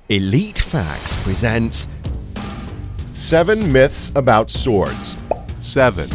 Elite Facts presents 7 myths about swords. 7.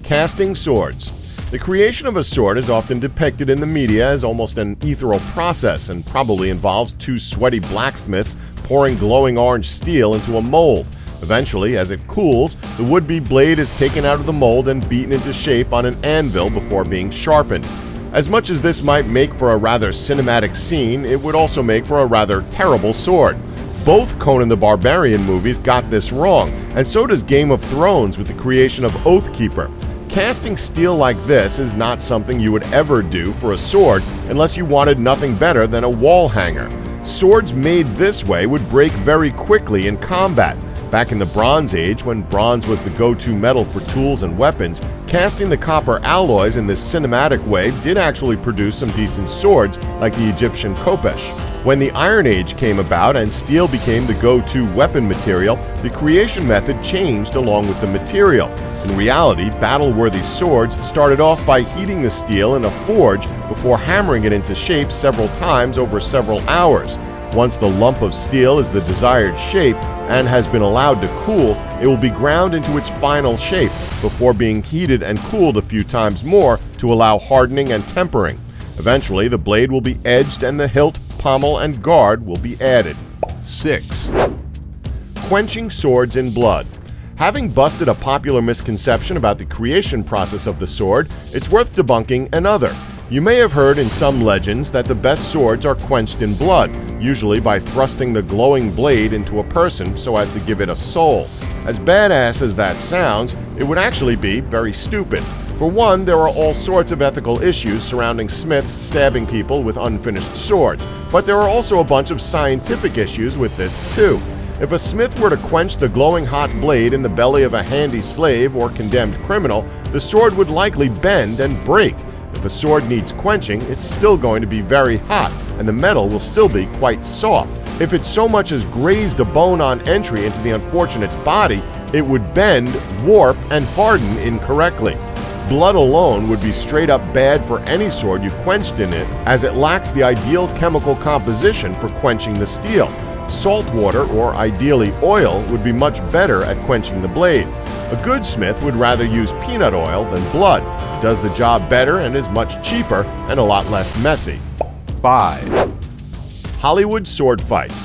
Casting swords. The creation of a sword is often depicted in the media as almost an ethereal process and probably involves 2 sweaty blacksmiths pouring glowing orange steel into a mold. Eventually, as it cools, the would-be blade is taken out of the mold and beaten into shape on an anvil before being sharpened. As much as this might make for a rather cinematic scene, it would also make for a rather terrible sword. Both Conan the Barbarian movies got this wrong, and so does Game of Thrones with the creation of Oathkeeper. Casting steel like this is not something you would ever do for a sword unless you wanted nothing better than a wall hanger. Swords made this way would break very quickly in combat. Back in the Bronze Age, when bronze was the go-to metal for tools and weapons, casting the copper alloys in this cinematic way did actually produce some decent swords, like the Egyptian khopesh. When the Iron Age came about and steel became the go-to weapon material, the creation method changed along with the material. In reality, battle-worthy swords started off by heating the steel in a forge before hammering it into shape several times over several hours. Once the lump of steel is the desired shape and has been allowed to cool, it will be ground into its final shape before being heated and cooled a few times more to allow hardening and tempering. Eventually, the blade will be edged and the hilt, pommel, and guard will be added. 6. Quenching swords in blood. Having busted a popular misconception about the creation process of the sword, it's worth debunking another. You may have heard in some legends that the best swords are quenched in blood, usually by thrusting the glowing blade into a person so as to give it a soul. As badass as that sounds, it would actually be very stupid. For one, there are all sorts of ethical issues surrounding smiths stabbing people with unfinished swords, but there are also a bunch of scientific issues with this too. If a smith were to quench the glowing hot blade in the belly of a handy slave or condemned criminal, the sword would likely bend and break. If a sword needs quenching, it's still going to be very hot, and the metal will still be quite soft. If it so much as grazed a bone on entry into the unfortunate's body, it would bend, warp, and harden incorrectly. Blood alone would be straight up bad for any sword you quenched in it, as it lacks the ideal chemical composition for quenching the steel. Salt water, or ideally oil, would be much better at quenching the blade. A good smith would rather use peanut oil than blood. It does the job better and is much cheaper and a lot less messy. 5. Hollywood sword fights.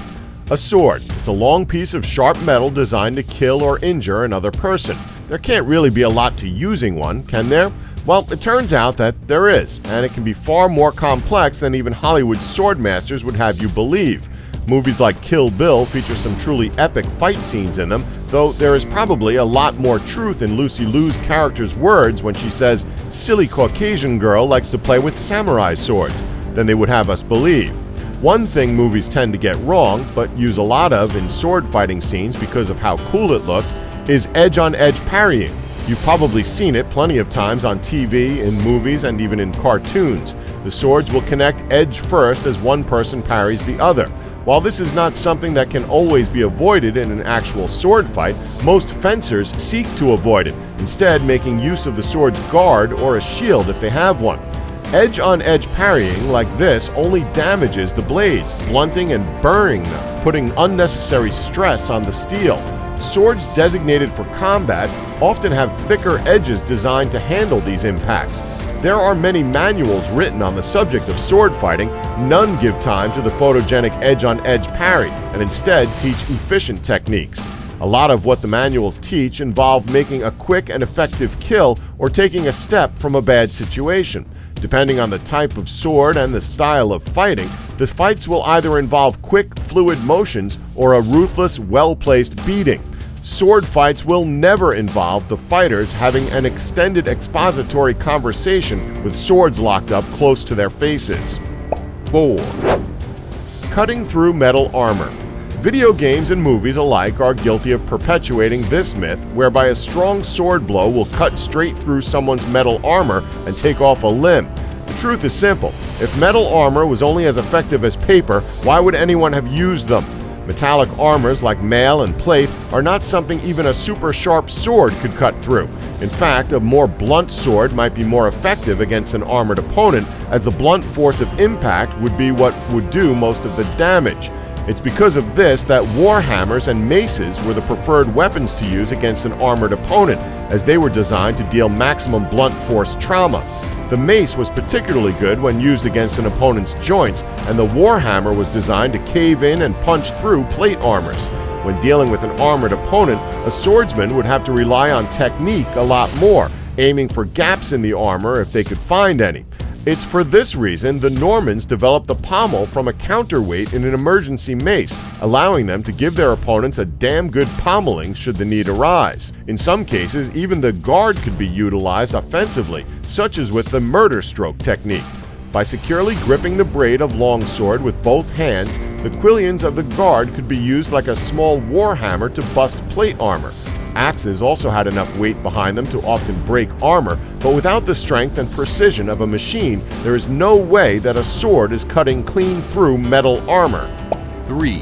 A sword. It's a long piece of sharp metal designed to kill or injure another person. There can't really be a lot to using one, can there? Well, it turns out that there is, and it can be far more complex than even Hollywood sword masters would have you believe. Movies like Kill Bill feature some truly epic fight scenes in them, though there is probably a lot more truth in Lucy Liu's character's words when she says, "Silly Caucasian girl likes to play with samurai swords," than they would have us believe. One thing movies tend to get wrong, but use a lot of in sword fighting scenes because of how cool it looks, is edge-on-edge parrying. You've probably seen it plenty of times on TV, in movies, and even in cartoons. The swords will connect edge first as one person parries the other. While this is not something that can always be avoided in an actual sword fight, most fencers seek to avoid it, instead making use of the sword's guard or a shield if they have one. Edge-on-edge parrying like this only damages the blades, blunting and burning them, putting unnecessary stress on the steel. Swords designated for combat often have thicker edges designed to handle these impacts. There are many manuals written on the subject of sword fighting. None give time to the photogenic edge-on-edge parry and instead teach efficient techniques. A lot of what the manuals teach involve making a quick and effective kill or taking a step from a bad situation. Depending on the type of sword and the style of fighting, the fights will either involve quick, fluid motions or a ruthless, well-placed beating. Sword fights will never involve the fighters having an extended expository conversation with swords locked up close to their faces. 4. Cutting through metal armor. Video games and movies alike are guilty of perpetuating this myth, whereby a strong sword blow will cut straight through someone's metal armor and take off a limb. The truth is simple. If metal armor was only as effective as paper, why would anyone have used them? Metallic armors like mail and plate are not something even a super sharp sword could cut through. In fact, a more blunt sword might be more effective against an armored opponent, as the blunt force of impact would be what would do most of the damage. It's because of this that war hammers and maces were the preferred weapons to use against an armored opponent, as they were designed to deal maximum blunt force trauma. The mace was particularly good when used against an opponent's joints, and the warhammer was designed to cave in and punch through plate armors. When dealing with an armored opponent, a swordsman would have to rely on technique a lot more, aiming for gaps in the armor if they could find any. It's for this reason the Normans developed the pommel from a counterweight in an emergency mace, allowing them to give their opponents a damn good pommeling should the need arise. In some cases, even the guard could be utilized offensively, such as with the murder stroke technique. By securely gripping the blade of longsword with both hands, the quillions of the guard could be used like a small warhammer to bust plate armor. Axes also had enough weight behind them to often break armor, but without the strength and precision of a machine, there is no way that a sword is cutting clean through metal armor. 3,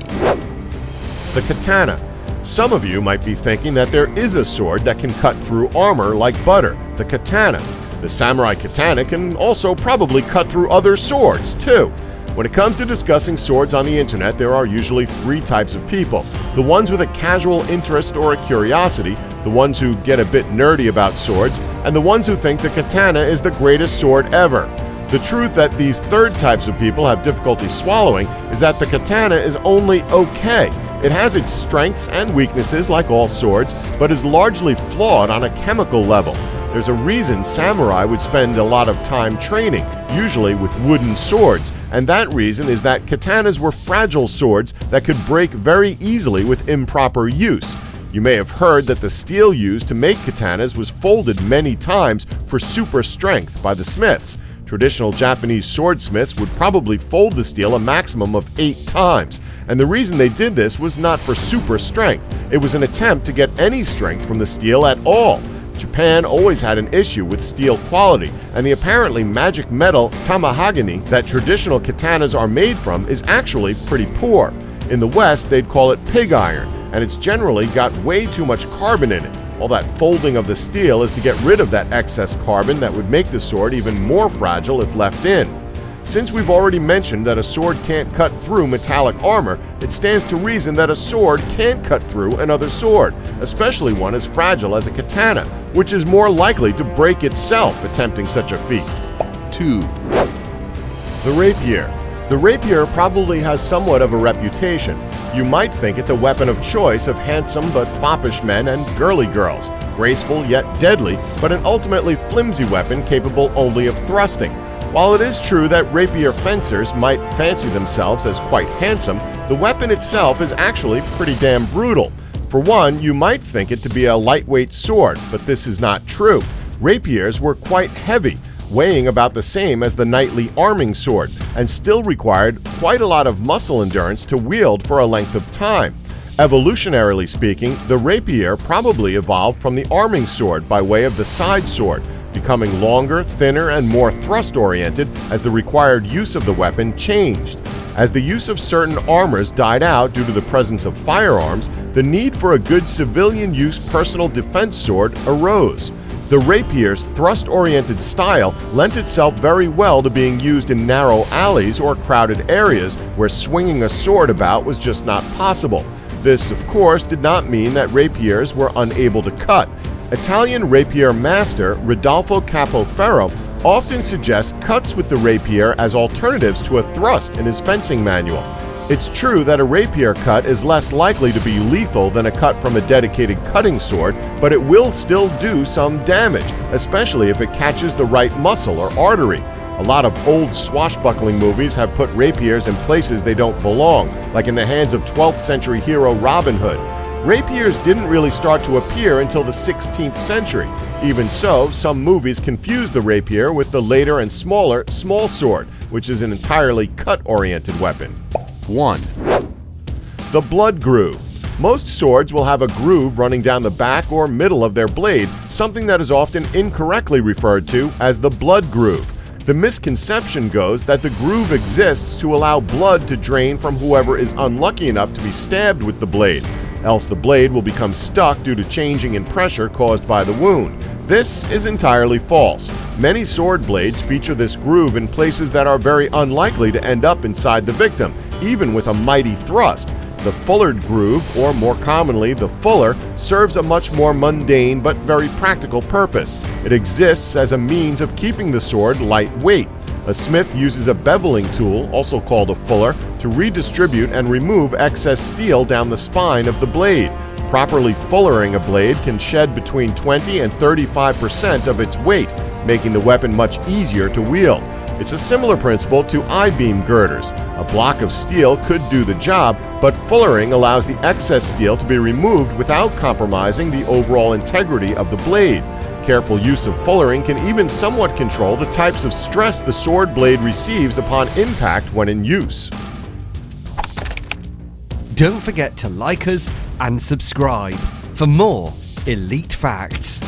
The katana. Some of you might be thinking that there is a sword that can cut through armor like butter, the katana. The samurai katana can also probably cut through other swords, too. When it comes to discussing swords on the internet, there are usually three types of people. The ones with a casual interest or a curiosity, the ones who get a bit nerdy about swords, and the ones who think the katana is the greatest sword ever. The truth that these third types of people have difficulty swallowing is that the katana is only okay. It has its strengths and weaknesses like all swords, but is largely flawed on a chemical level. There's a reason samurai would spend a lot of time training, usually with wooden swords, and that reason is that katanas were fragile swords that could break very easily with improper use. You may have heard that the steel used to make katanas was folded many times for super strength by the smiths. Traditional Japanese swordsmiths would probably fold the steel a maximum of 8 times, and the reason they did this was not for super strength. It was an attempt to get any strength from the steel at all. Japan always had an issue with steel quality, and the apparently magic metal tamahagani that traditional katanas are made from is actually pretty poor. In the West, they'd call it pig iron, and it's generally got way too much carbon in it. All that folding of the steel is to get rid of that excess carbon that would make the sword even more fragile if left in. Since we've already mentioned that a sword can't cut through metallic armor, it stands to reason that a sword can't cut through another sword, especially one as fragile as a katana, which is more likely to break itself attempting such a feat. 2, The rapier. The rapier probably has somewhat of a reputation. You might think it the weapon of choice of handsome but foppish men and girly girls, graceful yet deadly, but an ultimately flimsy weapon capable only of thrusting. While it is true that rapier fencers might fancy themselves as quite handsome, the weapon itself is actually pretty damn brutal. For one, you might think it to be a lightweight sword, but this is not true. Rapiers were quite heavy, weighing about the same as the knightly arming sword, and still required quite a lot of muscle endurance to wield for a length of time. Evolutionarily speaking, the rapier probably evolved from the arming sword by way of the side sword, becoming longer, thinner, and more thrust-oriented as the required use of the weapon changed. As the use of certain armors died out due to the presence of firearms, the need for a good civilian-use personal defense sword arose. The rapier's thrust-oriented style lent itself very well to being used in narrow alleys or crowded areas where swinging a sword about was just not possible. This, of course, did not mean that rapiers were unable to cut. Italian rapier master Rodolfo Capoferro often suggests cuts with the rapier as alternatives to a thrust in his fencing manual. It's true that a rapier cut is less likely to be lethal than a cut from a dedicated cutting sword, but it will still do some damage, especially if it catches the right muscle or artery. A lot of old swashbuckling movies have put rapiers in places they don't belong, like in the hands of 12th century hero Robin Hood. Rapiers didn't really start to appear until the 16th century. Even so, some movies confuse the rapier with the later and smaller small sword, which is an entirely cut-oriented weapon. 1, The blood groove. Most swords will have a groove running down the back or middle of their blade, something that is often incorrectly referred to as the blood groove. The misconception goes that the groove exists to allow blood to drain from whoever is unlucky enough to be stabbed with the blade, else the blade will become stuck due to changing in pressure caused by the wound. This is entirely false. Many sword blades feature this groove in places that are very unlikely to end up inside the victim, even with a mighty thrust. The fullered groove, or more commonly the fuller, serves a much more mundane but very practical purpose. It exists as a means of keeping the sword lightweight. A smith uses a beveling tool, also called a fuller, to redistribute and remove excess steel down the spine of the blade. Properly fullering a blade can shed between 20 and 35% of its weight, making the weapon much easier to wield. It's a similar principle to I-beam girders. A block of steel could do the job, but fullering allows the excess steel to be removed without compromising the overall integrity of the blade. Careful use of fullering can even somewhat control the types of stress the sword blade receives upon impact when in use. Don't forget to like us and subscribe for more elite facts.